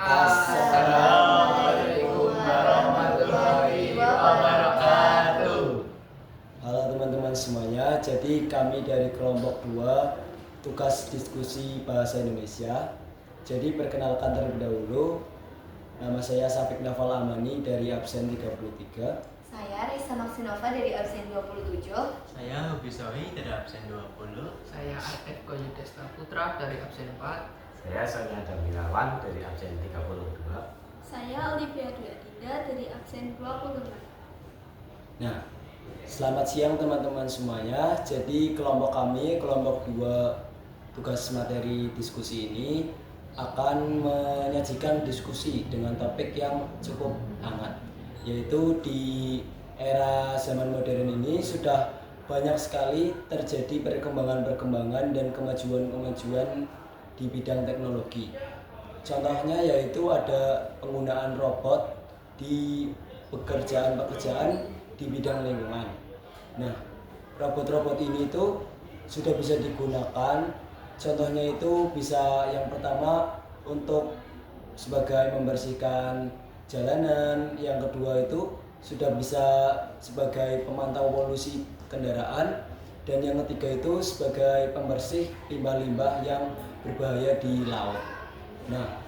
Assalamualaikum warahmatullahi wabarakatuh. Halo teman-teman semuanya, jadi kami dari kelompok 2 tugas diskusi bahasa Indonesia. Jadi perkenalkan terlebih dahulu, nama saya Safik Nafal Amani dari absen 33. Saya Risa Maksinova dari absen 27. Saya Hobi Sohi dari absen 20. Saya Arif Koyudesta Putra dari absen 4. Saya Sonia Damilawan dari absen 32. Saya Olivia Dwi Adinda dari absen 26. Nah, selamat siang teman-teman semuanya. Jadi kelompok kami, kelompok 2 tugas materi diskusi ini akan menyajikan diskusi dengan topik yang cukup hangat, yaitu di era zaman modern ini sudah banyak sekali terjadi perkembangan-perkembangan dan kemajuan-kemajuan di bidang teknologi. Contohnya yaitu ada penggunaan robot di pekerjaan-pekerjaan di bidang lingkungan. Nah, robot-robot ini itu sudah bisa digunakan. Contohnya itu bisa yang pertama untuk sebagai membersihkan jalanan, yang kedua itu sudah bisa sebagai pemantau polusi kendaraan, dan yang ketiga itu sebagai pembersih limbah-limbah yang berbahaya di laut. Nah,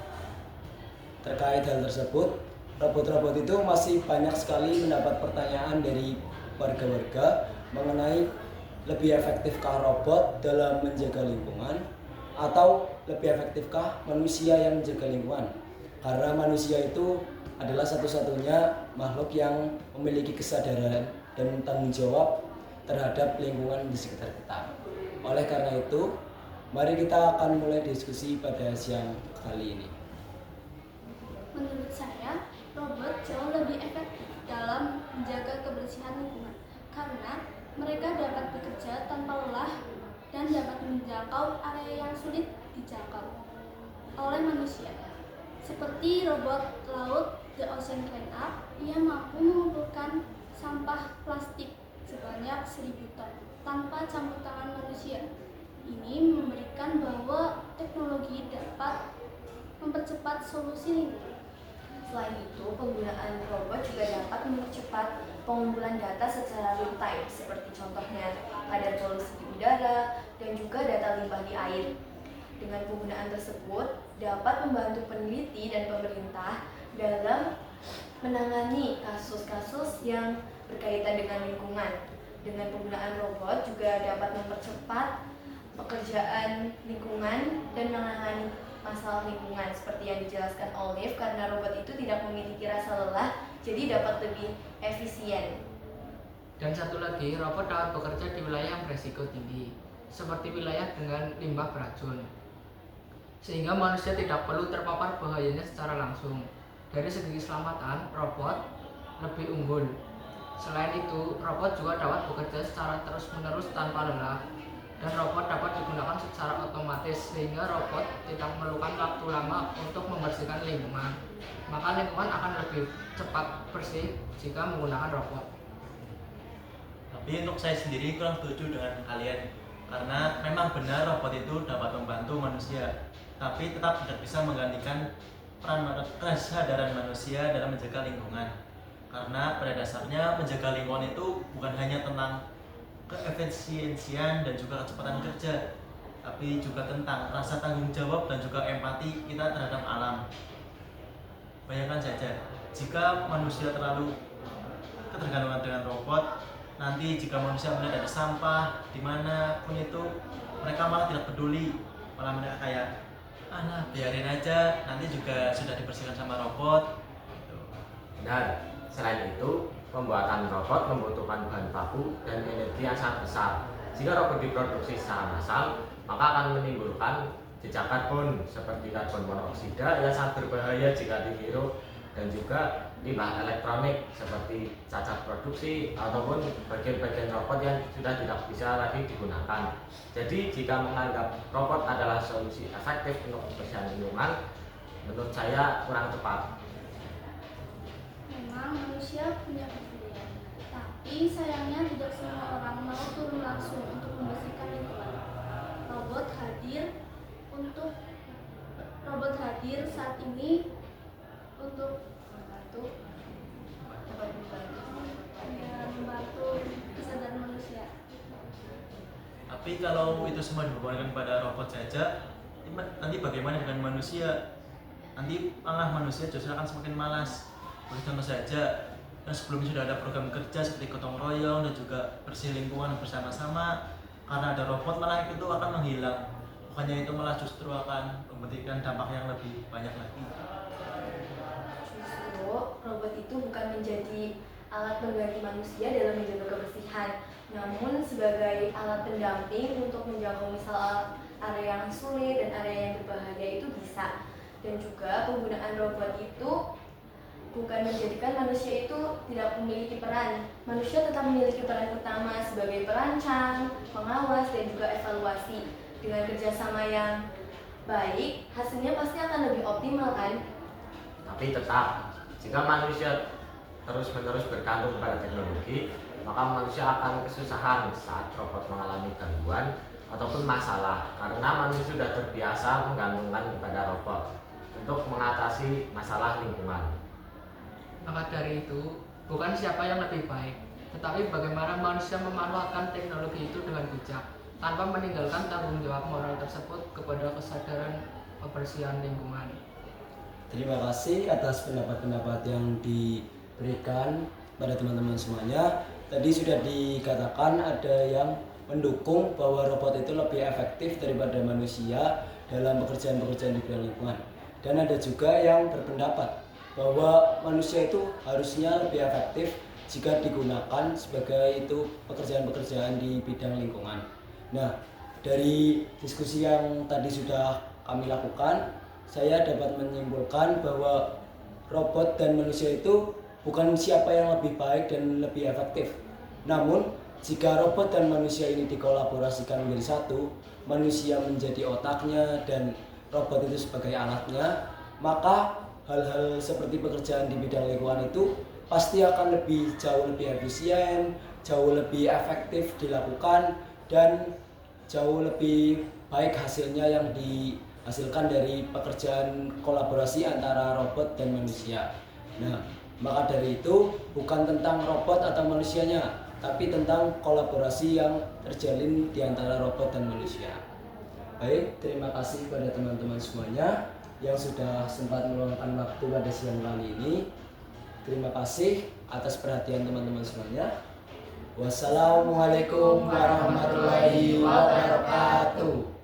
terkait hal tersebut, robot-robot itu masih banyak sekali mendapat pertanyaan dari warga-warga mengenai lebih efektifkah robot dalam menjaga lingkungan atau lebih efektifkah manusia yang menjaga lingkungan. Karena manusia itu adalah satu-satunya makhluk yang memiliki kesadaran dan tanggung jawab terhadap lingkungan di sekitar kita. Oleh karena itu, mari kita akan mulai diskusi pada siang kali ini. Menurut saya, robot jauh lebih efektif dalam menjaga kebersihan lingkungan karena mereka dapat bekerja tanpa lelah dan dapat menjangkau area yang sulit dijangkau oleh manusia. Seperti robot laut The Ocean Cleanup, ia mampu mengumpulkan sampah plastik sebanyak 1000 ton tanpa campur tangan manusia. Ini memberikan bahwa teknologi dapat mempercepat solusi lingkungan. Selain itu, penggunaan robot juga dapat mempercepat pengumpulan data secara real time, seperti contohnya kadar polusi di udara dan juga data limbah di air. Dengan penggunaan tersebut, dapat membantu peneliti dan pemerintah dalam menangani kasus-kasus yang berkaitan dengan lingkungan. Dengan penggunaan robot juga dapat mempercepat pekerjaan lingkungan dan menangani masalah lingkungan seperti yang dijelaskan Olive, karena robot itu tidak memiliki rasa lelah, jadi dapat lebih efisien. Dan satu lagi, robot dapat bekerja di wilayah yang beresiko tinggi, seperti wilayah dengan limbah beracun, sehingga manusia tidak perlu terpapar bahayanya secara langsung. Dari segi keselamatan, robot lebih unggul. Selain itu, robot juga dapat bekerja secara terus-menerus tanpa lelah, dan robot dapat digunakan secara otomatis sehingga robot tidak memerlukan waktu lama untuk membersihkan lingkungan. Maka lingkungan akan lebih cepat bersih jika menggunakan robot. Tapi untuk saya sendiri kurang setuju dengan kalian, karena memang benar robot itu dapat membantu manusia, tapi tetap tidak bisa menggantikan peran kesadaran manusia dalam menjaga lingkungan. Karena pada dasarnya menjaga lingkungan itu bukan hanya tentang keefisiensian dan juga kecepatan kerja, tapi juga tentang rasa tanggung jawab dan juga empati kita terhadap alam. Bayangkan saja, jika manusia terlalu ketergantungan dengan robot, nanti jika manusia melihat ada sampah dimanapun itu, mereka malah tidak peduli, malah mereka kayak, nah biarin aja, nanti juga sudah dibersihkan sama robot. Dan selain itu, pembuatan robot membutuhkan bahan baku dan energi yang sangat besar. Jika robot diproduksi secara massal, maka akan menimbulkan jejak karbon seperti karbon monoksida yang sangat berbahaya jika dihirup, dan juga limbah elektronik seperti cacat produksi ataupun bagian-bagian robot yang sudah tidak bisa lagi digunakan. Jadi jika menganggap robot adalah solusi efektif untuk kebersihan lingkungan, menurut saya kurang tepat. Memang manusia punya kebudayaan, tapi sayangnya tidak semua orang mau turun langsung untuk membersihkan lingkungan. Robot hadir saat ini untuk Membantu dapat membantu membantu kesadaran manusia. Tapi kalau itu semua dibebankan pada robot saja, nanti bagaimana dengan manusia? Nanti malah manusia justru akan semakin malas. Contoh saja, yang sebelumnya sudah ada program kerja seperti gotong royong dan juga bersih lingkungan bersama-sama, karena ada robot malah itu akan menghilang. Bukannya itu malah justru akan memberikan dampak yang lebih banyak lagi. Justru robot itu bukan menjadi alat pengganti manusia dalam menjaga kebersihan, namun sebagai alat pendamping untuk menjangkau misal area yang sulit dan area yang berbahaya itu bisa. Dan juga penggunaan robot itu bukan menjadikan manusia itu tidak memiliki peran. Manusia tetap memiliki peran utama sebagai perancang, pengawas, dan juga evaluasi. Dengan kerjasama yang baik, hasilnya pasti akan lebih optimal kan? Tapi tetap, jika manusia terus-menerus bergantung pada teknologi, maka manusia akan kesusahan saat robot mengalami gangguan ataupun masalah, karena manusia sudah terbiasa menggantungkan kepada robot untuk mengatasi masalah lingkungan. Maka dari itu, bukan siapa yang lebih baik, tetapi bagaimana manusia memanfaatkan teknologi itu dengan bijak, tanpa meninggalkan tanggung jawab moral tersebut kepada kesadaran kebersihan lingkungan. Terima kasih atas pendapat-pendapat yang diberikan pada teman-teman semuanya. Tadi sudah dikatakan ada yang mendukung bahwa robot itu lebih efektif daripada manusia dalam pekerjaan-pekerjaan di bidang lingkungan. Dan ada juga yang berpendapat bahwa manusia itu harusnya lebih efektif jika digunakan sebagai itu pekerjaan-pekerjaan di bidang lingkungan. Nah, dari diskusi yang tadi sudah kami lakukan, saya dapat menyimpulkan bahwa robot dan manusia itu bukan siapa yang lebih baik dan lebih efektif. Namun, jika robot dan manusia ini dikolaborasikan menjadi satu, manusia menjadi otaknya dan robot itu sebagai alatnya, maka hal-hal seperti pekerjaan di bidang lingkungan itu pasti akan jauh lebih efisien, jauh lebih efektif dilakukan, dan jauh lebih baik hasilnya yang dihasilkan dari pekerjaan kolaborasi antara robot dan manusia. Nah, maka dari itu bukan tentang robot atau manusianya, tapi tentang kolaborasi yang terjalin di antara robot dan manusia. Baik, terima kasih pada teman-teman semuanya yang sudah sempat meluangkan waktu pada siang kali ini. Terima kasih atas perhatian teman-teman semuanya. Wassalamualaikum warahmatullahi wabarakatuh.